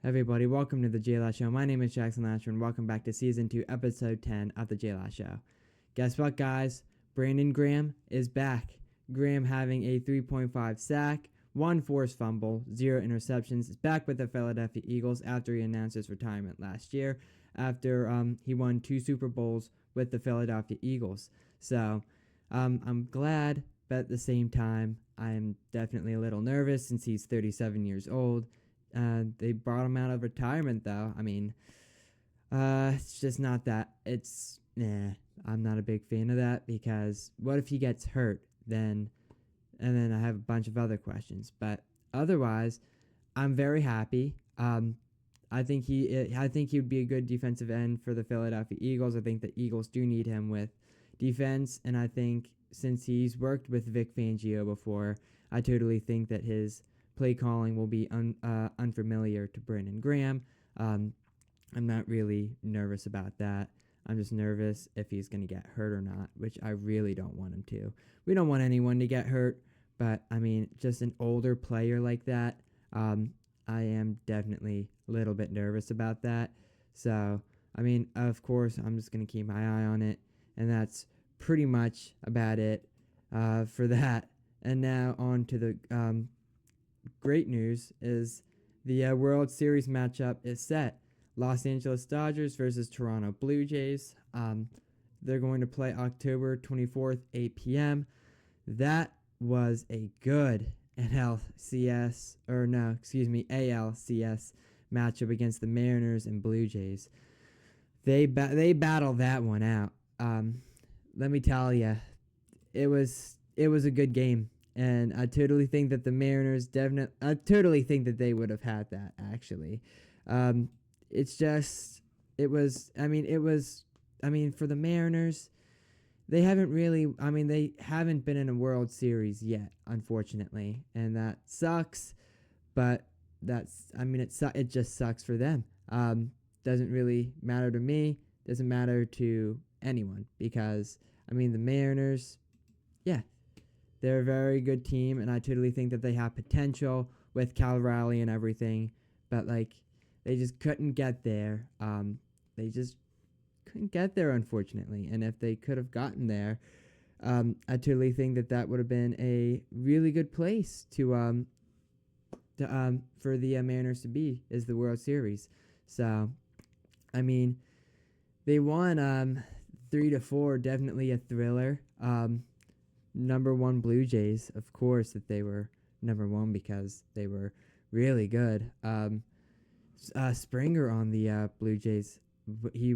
Everybody, welcome to the JLash Show. My name is Lasher, and welcome back to Season 2, Episode 10 of the JLash Show. Guess what, guys? Brandon Graham is back. Graham having a 3.5 sack, 1 forced fumble, 0 interceptions, is back with the Philadelphia Eagles after he announced his retirement last year after he won 2 Super Bowls with the Philadelphia Eagles. So, I'm glad, but at the same time, I'm definitely a little nervous since he's 37 years old. They brought him out of retirement, though. I mean, it's just not that. I'm not a big fan of that because what if he gets hurt? And then I have a bunch of other questions. But otherwise, I'm very happy. I think he would be a good defensive end for the Philadelphia Eagles. I think the Eagles do need him with defense, and I think since he's worked with Vic Fangio before, I totally think that his play calling will be unfamiliar to Brandon Graham. I'm not really nervous about that. I'm just nervous if he's going to get hurt or not, which I really don't want him to. We don't want anyone to get hurt, but I mean, just an older player like that, I am definitely a little bit nervous about that. So, I mean, of course, I'm just going to keep my eye on it, and that's pretty much about it for that. And now on to the great news is the World Series matchup is set. Los Angeles Dodgers versus Toronto Blue Jays. They're going to play October 24th, 8 p.m. That was a good ALCS matchup against the Mariners and Blue Jays. They battled that one out. Let me tell you, it was a good game. And I totally think that the Mariners I totally think that they would have had that, actually. For the Mariners, they haven't been in a World Series yet, unfortunately. And that sucks, but it just sucks for them. Doesn't really matter to me, doesn't matter to anyone, because, the Mariners, yeah, they're a very good team, and I totally think that they have potential with Cal Raleigh and everything, but they just couldn't get there. They just couldn't get there, unfortunately. And if they could have gotten there, I totally think that would have been a really good place for the Mariners to be, is the World Series. So, they won 3-4, definitely a thriller. Number 1 Blue Jays, of course, that they were number 1 because they were really good. Springer on the Blue Jays, he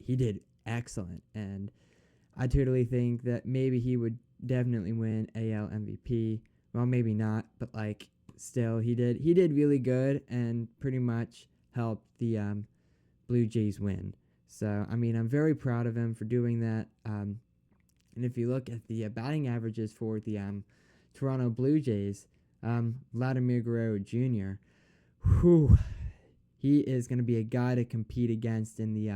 did excellent, and I totally think that maybe he would definitely win AL MVP. Well, maybe not, but still, he did really good and pretty much helped the Blue Jays win. So I'm very proud of him for doing that. And if you look at the batting averages for the Toronto Blue Jays, Vladimir Guerrero Jr., he is going to be a guy to compete against in the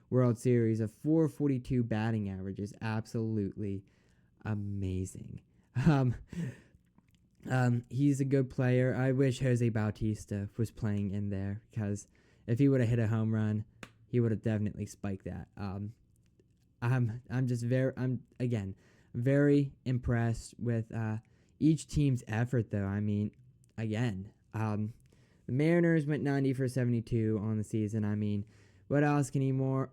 World Series. A 442 batting average is absolutely amazing. He's a good player. I wish Jose Bautista was playing in there, because if he would have hit a home run, he would have definitely spiked that. I'm very impressed with each team's effort, though. The Mariners went 90 for 72 on the season. What else more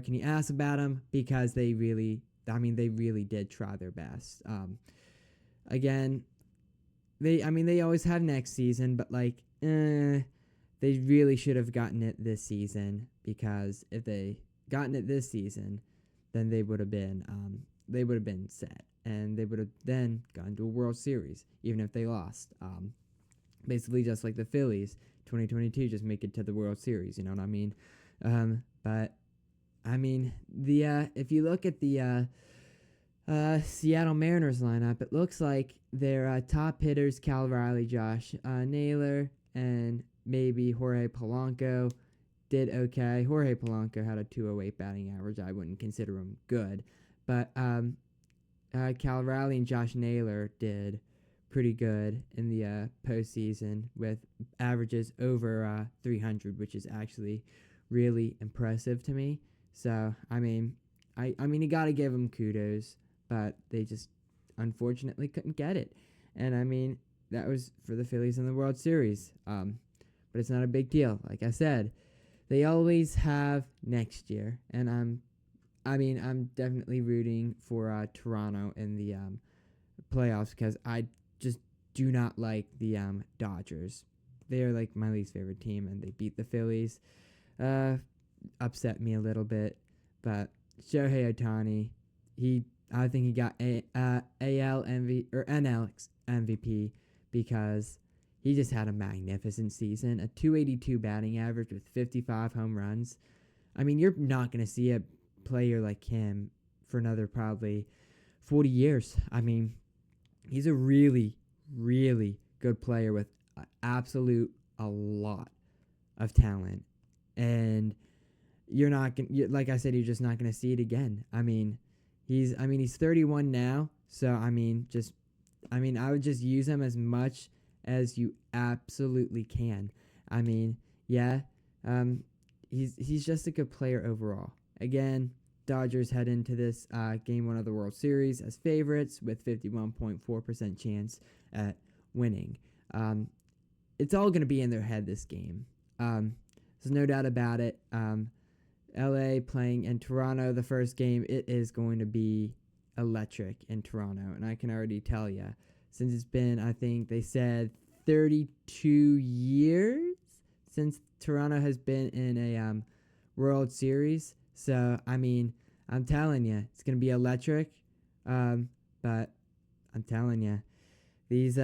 can you ask about them? Because they really did try their best. They always have next season, but they really should have gotten it this season, because if they gotten it this season, then they would have been set, and they would have then gone to a World Series, even if they lost. Basically, just like the Phillies, 2022, just make it to the World Series. You know what I mean? If you look at the Seattle Mariners lineup, it looks like their top hitters, Cal Riley, Josh Naylor, and maybe Jorge Polanco, did okay. Jorge Polanco had a 208 batting average. I wouldn't consider him good, but Cal Riley and Josh Naylor did pretty good in the postseason with averages over 300, which is actually really impressive to me. So I mean, you got to give them kudos, but they just unfortunately couldn't get it. And I mean, that was for the Phillies in the World Series. But it's not a big deal. Like I said, they always have next year, and I'm definitely rooting for Toronto in the playoffs because I just do not like the Dodgers. They are like my least favorite team, and they beat the Phillies. Upset me a little bit, but Shohei Ohtani, I think he got AL or NL MVP because he just had a magnificent season, a 282 batting average with 55 home runs. I mean, you're not going to see a player like him for another probably 40 years. I mean, he's a really, really good player with a lot of talent. And you're not going to, like I said, you're just not going to see it again. He's 31 now. So, I would just use him as much as you absolutely can. Yeah, he's just a good player overall. Again, Dodgers head into this Game 1 of the World Series as favorites with 51.4% chance at winning. It's all going to be in their head this game. There's no doubt about it. LA playing in Toronto the first game, it is going to be electric in Toronto. And I can already tell you, since it's been, I think they said 32 years since Toronto has been in a World Series. So, I'm telling you, it's going to be electric. But I'm telling you, these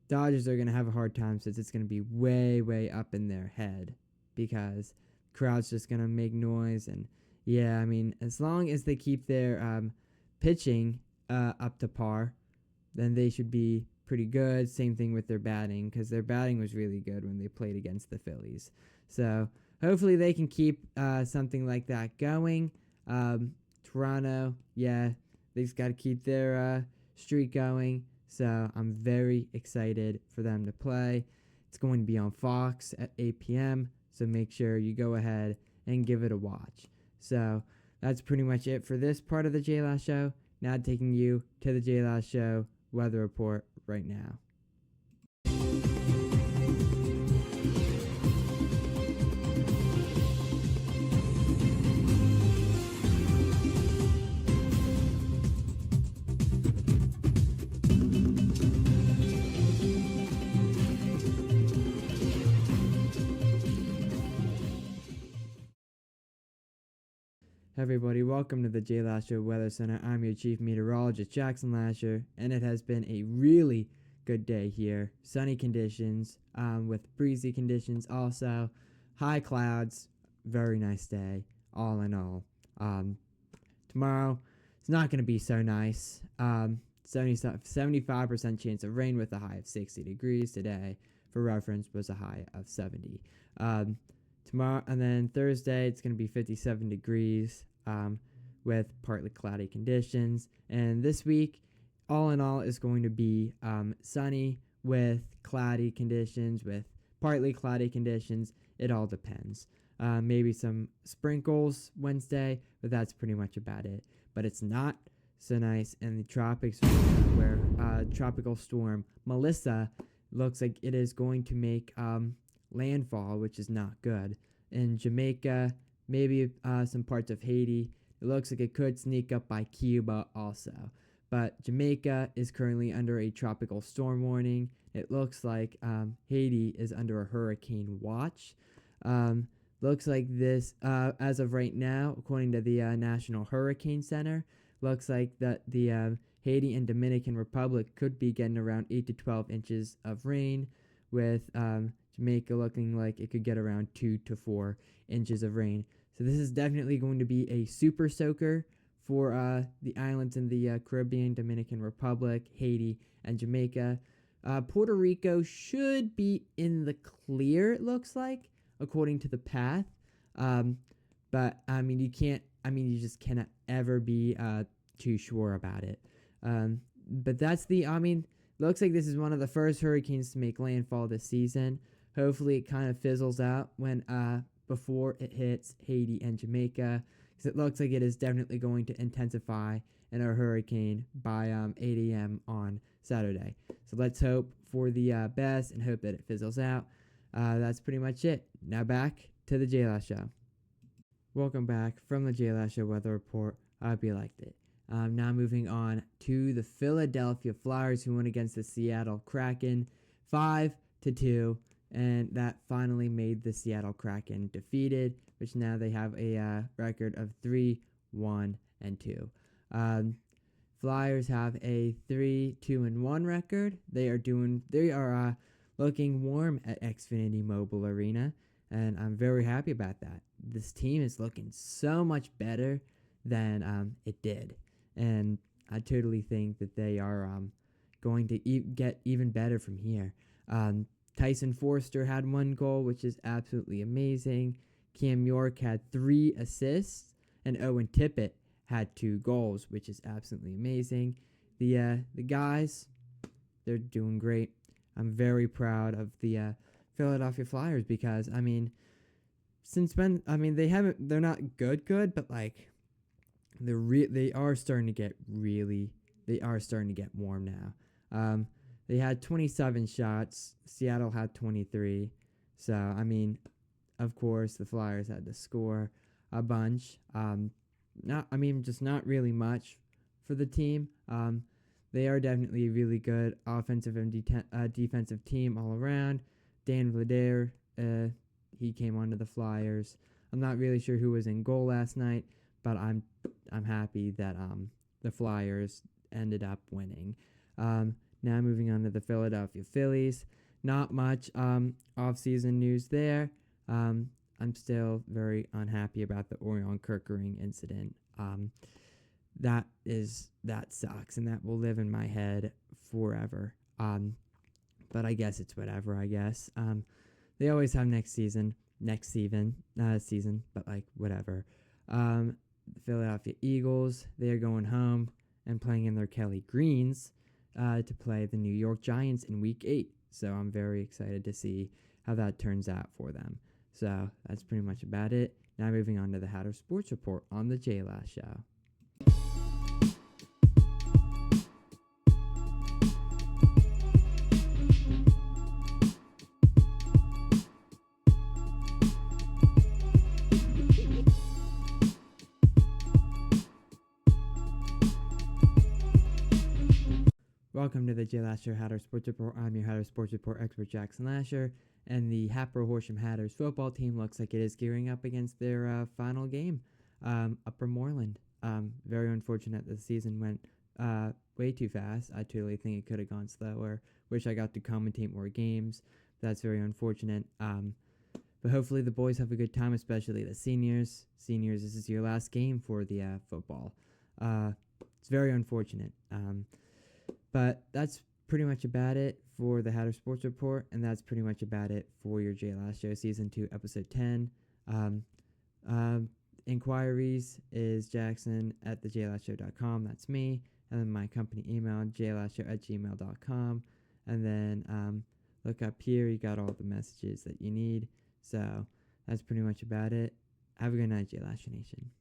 Dodgers are going to have a hard time since it's going to be way, way up in their head because crowd's just going to make noise. And, yeah, as long as they keep their pitching up to par, then they should be pretty good. Same thing with their batting because their batting was really good when they played against the Phillies. So hopefully they can keep something like that going. Toronto, yeah, they just got to keep their streak going. So I'm very excited for them to play. It's going to be on Fox at 8 p.m. So make sure you go ahead and give it a watch. So that's pretty much it for this part of the JLash Show. Now taking you to the JLash Show weather report right now. Everybody, welcome to the JLash Show Weather Center. I'm your chief meteorologist, Jackson Lasher, and it has been a really good day here. Sunny conditions, with breezy conditions also. High clouds, very nice day, all in all. Tomorrow, it's not going to be so nice. 75% chance of rain with a high of 60 degrees today. For reference, was a high of 70. Tomorrow, and then Thursday, it's going to be 57 degrees with partly cloudy conditions. And this week, all in all, is going to be sunny with cloudy conditions, with partly cloudy conditions. It all depends. Maybe some sprinkles Wednesday, but that's pretty much about it. But it's not so nice in the tropics where tropical storm Melissa looks like it is going to make landfall, which is not good. In Jamaica, maybe some parts of Haiti. It looks like it could sneak up by Cuba also. But Jamaica is currently under a tropical storm warning. It looks like Haiti is under a hurricane watch. Looks like this, as of right now, according to the National Hurricane Center, looks like that the Haiti and Dominican Republic could be getting around 8 to 12 inches of rain, with Jamaica looking like it could get around 2 to 4 inches of rain. So this is definitely going to be a super soaker for the islands in the Caribbean, Dominican Republic, Haiti, and Jamaica. Puerto Rico should be in the clear, it looks like, according to the path. But you just cannot ever be too sure about it. But that's looks like this is one of the first hurricanes to make landfall this season. Hopefully it kind of fizzles out when before it hits Haiti and Jamaica, because it looks like it is definitely going to intensify in a hurricane by 8 a.m. on Saturday. So let's hope for the best and hope that it fizzles out. That's pretty much it. Now back to the JLash Show. Welcome back from the JLash Show weather report. I hope you liked it. Now moving on to the Philadelphia Flyers, who won against the Seattle Kraken 5-2, and that finally made the Seattle Kraken defeated, which now they have a record of 3-1-2. Flyers have a 3-2-1 record. They are looking warm at Xfinity Mobile Arena, and I'm very happy about that. This team is looking so much better than it did, and I totally think that they are going to get even better from here. Tyson Forster had 1 goal, which is absolutely amazing. Cam York had 3 assists, and Owen Tippett had 2 goals, which is absolutely amazing. The guys, they're doing great. I'm very proud of the Philadelphia Flyers because they're not good, but like they are starting to get warm now. They had 27 shots. Seattle had 23. So of course the Flyers had to score a bunch. Just not really much for the team. They are definitely a really good offensive and defensive team all around. Dan Vladar, he came onto the Flyers. I'm not really sure who was in goal last night, but I'm happy that the Flyers ended up winning. Now moving on to the Philadelphia Phillies. Not much off-season news there. I'm still very unhappy about the Orion Kerkering incident. That sucks, and that will live in my head forever. But I guess it's whatever. I guess they always have next season, but like whatever. The Philadelphia Eagles, they are going home and playing in their Kelly Greens to play the New York Giants in Week 8. So I'm very excited to see how that turns out for them. So that's pretty much about it. Now moving on to the Hatter Sports Report on the JLash Show. Welcome to the JLash Show Hatter Sports Report. I'm your Hatter Sports Report expert, Jackson Lasher, and the Hatboro Horsham Hatters football team looks like it is gearing up against their final game, Upper Moreland. Very unfortunate that the season went way too fast. I totally think it could have gone slower. Wish I got to commentate more games. That's very unfortunate. But hopefully the boys have a good time, especially the seniors. Seniors, this is your last game for the football. It's very unfortunate. But that's pretty much about it for the Hatter Sports Report, and that's pretty much about it for your JLash Show Season 2, Episode 10. Inquiries is jackson@thejlashow.com. That's me. And then my company email, jlashow@gmail.com. And then look up here. You got all the messages that you need. So that's pretty much about it. Have a good night, JLash Nation.